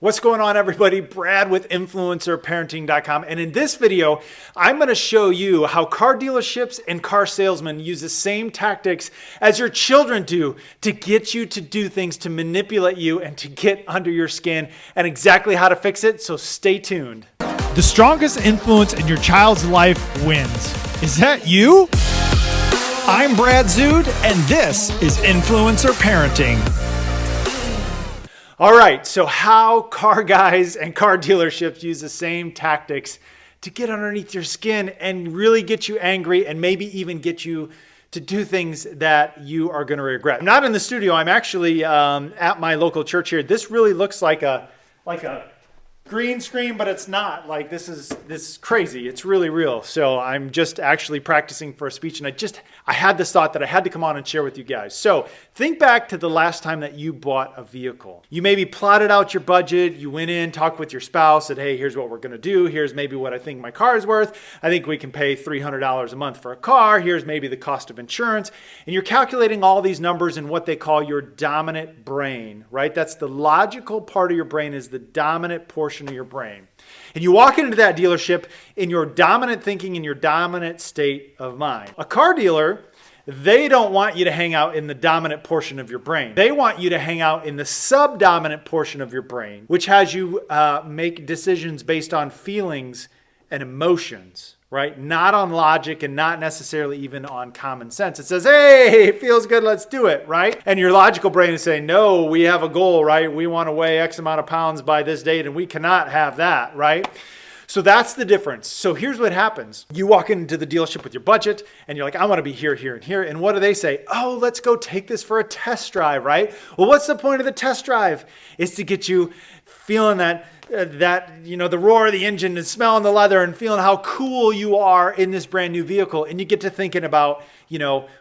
What's going on, everybody? Brad with influencerparenting.com. And in this video, I'm going to show you how car dealerships and car salesmen use the same tactics as your children do to get you to do things, to manipulate you, and to get under your skin, and exactly how to fix it. So stay tuned. The strongest influence in your child's life wins. Is that you? I'm Brad Zood, and this is Influencer Parenting. All right, so how car guys and car dealerships use the same tactics to get underneath your skin and really get you angry and maybe even get you to do things that you are going to regret. I'm not in the studio. I'm actually at my local church here. This really looks like a green screen, but it's not. Like this is crazy. It's really real. So I'm just actually practicing for a speech, and I had this thought that I had to come on and share with you guys. So think back to the last time that you bought a vehicle. You maybe plotted out your budget. You went in, talked with your spouse, said, hey, here's what we're going to do. Here's maybe what I think my car is worth. I think we can pay $300 a month for a car. Here's maybe the cost of insurance. And you're calculating all these numbers in what they call your dominant brain, right? That's the logical part of your brain, is the dominant portion of your brain. And you walk into that dealership in your dominant thinking, in your dominant state of mind. A car dealer, they don't want you to hang out in the dominant portion of your brain. They want you to hang out in the subdominant portion of your brain, which has you make decisions based on feelings and emotions, right? Not on logic and not necessarily even on common sense. It says, hey, it feels good, let's do it, right? And your logical brain is saying, no, we have a goal, right? We want to weigh X amount of pounds by this date, and we cannot have that, right? So that's the difference. So here's what happens. You walk into the dealership with your budget, and you're like, I want to be here, here, and here. And what do they say? Oh, let's go take this for a test drive, right? Well, what's the point of the test drive? It's to get you feeling that the roar of the engine and smelling the leather and feeling how cool you are in this brand new vehicle. And you get to thinking about,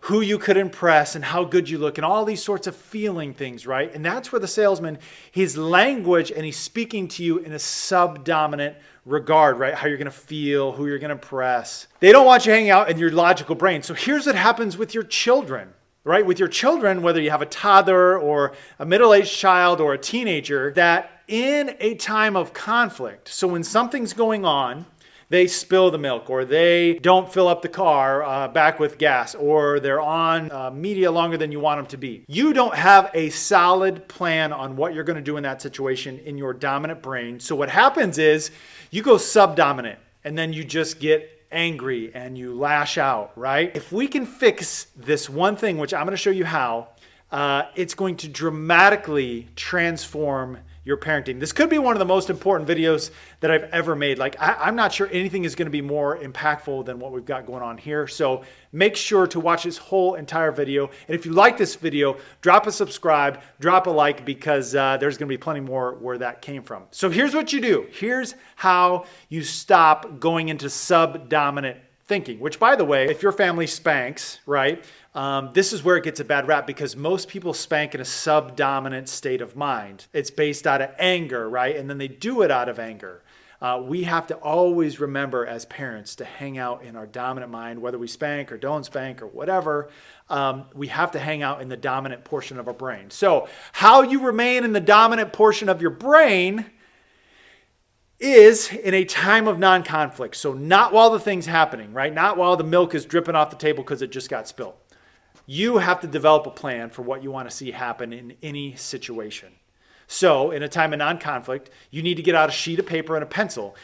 who you could impress and how good you look and all these sorts of feeling things, right? And that's where the salesman, his language, and he's speaking to you in a subdominant regard, right? How you're going to feel, who you're going to impress. They don't want you hanging out in your logical brain. So here's what happens with your children, right? With your children, whether you have a toddler or a middle-aged child or a teenager, that in a time of conflict, so when something's going on, they spill the milk, or they don't fill up the car back with gas, or they're on media longer than you want them to be. You don't have a solid plan on what you're going to do in that situation in your dominant brain. So what happens is you go subdominant, and then you just get angry and you lash out, right? If we can fix this one thing, which I'm going to show you how, it's going to dramatically transform your parenting. This could be one of the most important videos that I've ever made. I'm not sure anything is going to be more impactful than what we've got going on here. So make sure to watch this whole entire video. And if you like this video, drop a subscribe, drop a like, because there's going to be plenty more where that came from. So here's what you do. Here's how you stop going into subdominant thinking, which, by the way, if your family spanks, right? This is where it gets a bad rap, because most people spank in a subdominant state of mind. It's based out of anger, right? And then they do it out of anger. We have to always remember as parents to hang out in our dominant mind, whether we spank or don't spank or whatever. We have to hang out in the dominant portion of our brain. So how you remain in the dominant portion of your brain is in a time of non-conflict. So not while the thing's happening, right? Not while the milk is dripping off the table because it just got spilled. You have to develop a plan for what you want to see happen in any situation. So in a time of non-conflict, you need to get out a sheet of paper and a pencil.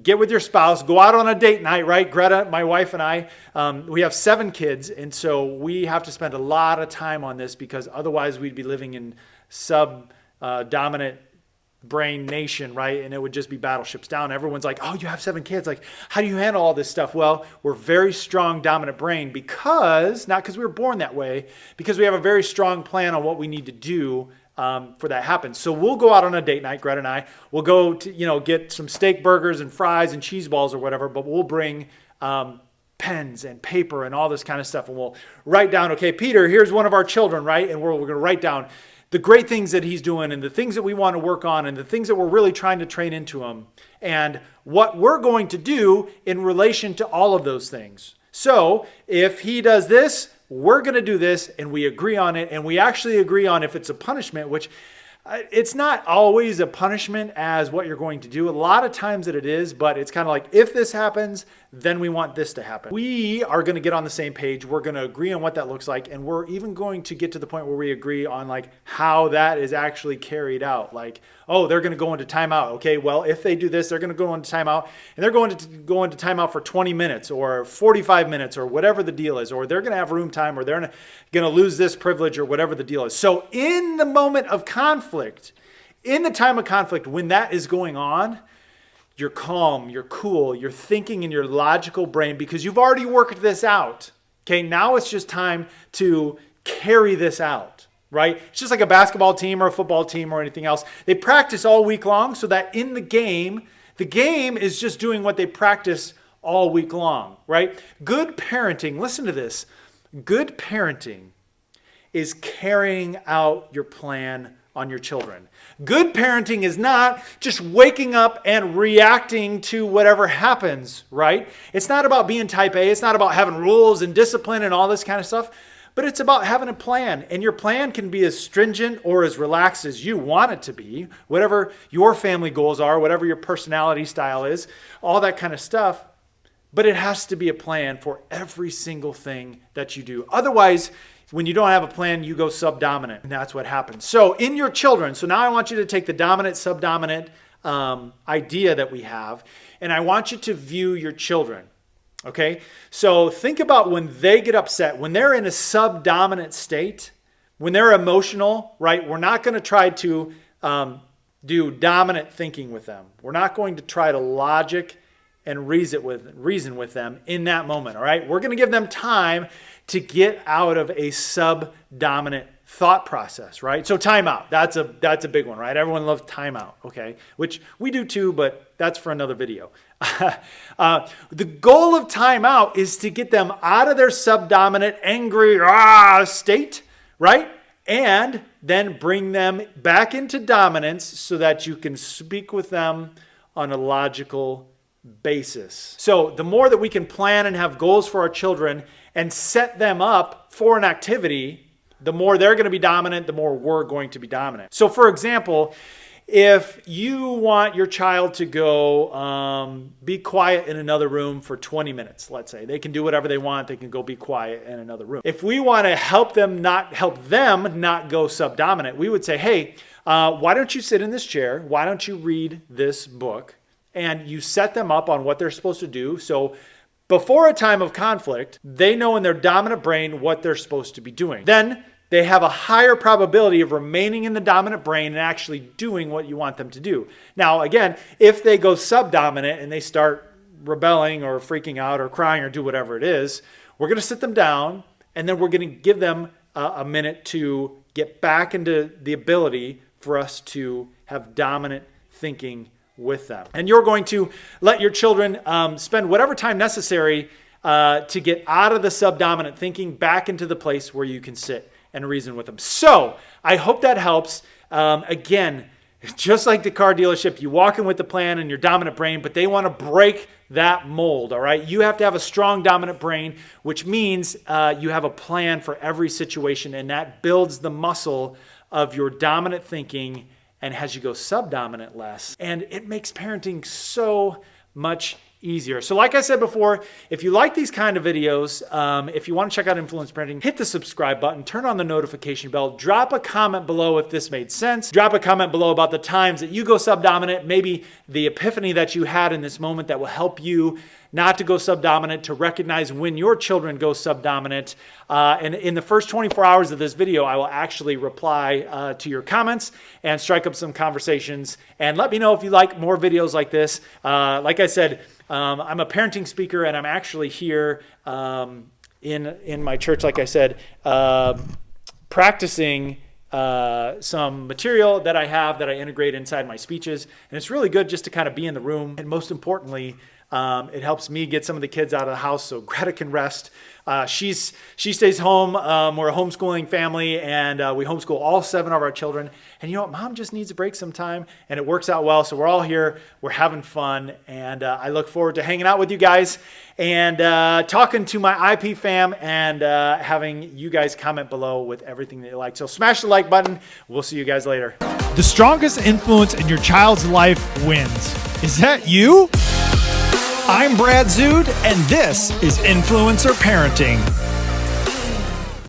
Get with your spouse, go out on a date night, right? Greta, my wife, and I, we have 7 kids. And so we have to spend a lot of time on this, because otherwise we'd be living in subdominant brain nation, right? And it would just be battleships down. Everyone's like, oh, you have 7 kids. Like, how do you handle all this stuff? Well, we're very strong dominant brain, because, not because we were born that way, because we have a very strong plan on what we need to do for that happen. So we'll go out on a date night, Greta and I. We'll go to, get some steak burgers and fries and cheese balls or whatever, but we'll bring pens and paper and all this kind of stuff. And we'll write down, okay, Peter, here's one of our children, right? And we're going to write down the great things that he's doing and the things that we want to work on and the things that we're really trying to train into him and what we're going to do in relation to all of those things. So if he does this, we're going to do this, and we agree on it. And we actually agree on if it's a punishment, which It's not always a punishment as what you're going to do. A lot of times that it is, but it's kind of like, if this happens, then we want this to happen. We are going to get on the same page. We're going to agree on what that looks like. And we're even going to get to the point where we agree on like how that is actually carried out. Like, oh, they're going to go into timeout. Okay, well, if they do this, they're going to go into timeout, and they're going to go into timeout for 20 minutes or 45 minutes or whatever the deal is, or they're going to have room time, or they're going to lose this privilege or whatever the deal is. So in the moment of conflict, in the time of conflict, when that is going on, you're calm, you're cool, you're thinking in your logical brain because you've already worked this out. Okay, now it's just time to carry this out, right? It's just like a basketball team or a football team or anything else. They practice all week long so that in the game is just doing what they practice all week long, right? Good parenting, listen to this. Good parenting is carrying out your plan on your children. Good parenting is not just waking up and reacting to whatever happens, right? It's not about being type A. It's not about having rules and discipline and all this kind of stuff, but it's about having a plan. And your plan can be as stringent or as relaxed as you want it to be, whatever your family goals are, whatever your personality style is, all that kind of stuff. But it has to be a plan for every single thing that you do. Otherwise, when you don't have a plan, you go subdominant, and that's what happens. So in your children, so now I want you to take the dominant, subdominant idea that we have, and I want you to view your children, okay? So think about when they get upset, when they're in a subdominant state, when they're emotional, right? We're not going to try to do dominant thinking with them. We're not going to try to logic and reason with them in that moment, all right? We're going to give them time to get out of a subdominant thought process, right? So timeout, that's a big one, right? Everyone loves timeout, okay? Which we do too, but that's for another video. The goal of timeout is to get them out of their subdominant, angry state, right? And then bring them back into dominance so that you can speak with them on a logical basis. So the more that we can plan and have goals for our children and set them up for an activity, the more they're going to be dominant, the more we're going to be dominant. So for example, if you want your child to go be quiet in another room for 20 minutes, let's say, they can do whatever they want. They can go be quiet in another room. If we want to help them not go subdominant, we would say, hey, why don't you sit in this chair? Why don't you read this book? And you set them up on what they're supposed to do. So before a time of conflict, they know in their dominant brain what they're supposed to be doing. Then they have a higher probability of remaining in the dominant brain and actually doing what you want them to do. Now, again, if they go subdominant and they start rebelling or freaking out or crying or do whatever it is, we're going to sit them down and then we're going to give them a minute to get back into the ability for us to have dominant thinking with them. And you're going to let your children spend whatever time necessary to get out of the subdominant thinking back into the place where you can sit and reason with them. So I hope that helps. Again, just like the car dealership, you walk in with the plan and your dominant brain, but they want to break that mold, all right? You have to have a strong dominant brain, which means you have a plan for every situation, and that builds the muscle of your dominant thinking and has you go subdominant less. And it makes parenting so much easier. So like I said before, if you like these kind of videos, if you want to check out Influence Parenting, hit the subscribe button, turn on the notification bell, drop a comment below if this made sense. Drop a comment below about the times that you go subdominant, maybe the epiphany that you had in this moment that will help you not to go subdominant, to recognize when your children go subdominant. And in the first 24 hours of this video, I will actually reply to your comments and strike up some conversations. And let me know if you like more videos like this. Like I said, I'm a parenting speaker, and I'm actually here in my church, like I said, practicing some material that I have that I integrate inside my speeches. And it's really good just to kind of be in the room. And most importantly, it helps me get some of the kids out of the house so Greta can rest. She stays home. We're a homeschooling family, and we homeschool all 7 of our children. And you know what? Mom just needs a break sometime, and it works out well. So we're all here. We're having fun, and I look forward to hanging out with you guys and talking to my IP fam and having you guys comment below with everything that you like. So smash the like button. We'll see you guys later. The strongest influence in your child's life wins. Is that you? I'm Brad Zood, and this is Influencer Parenting.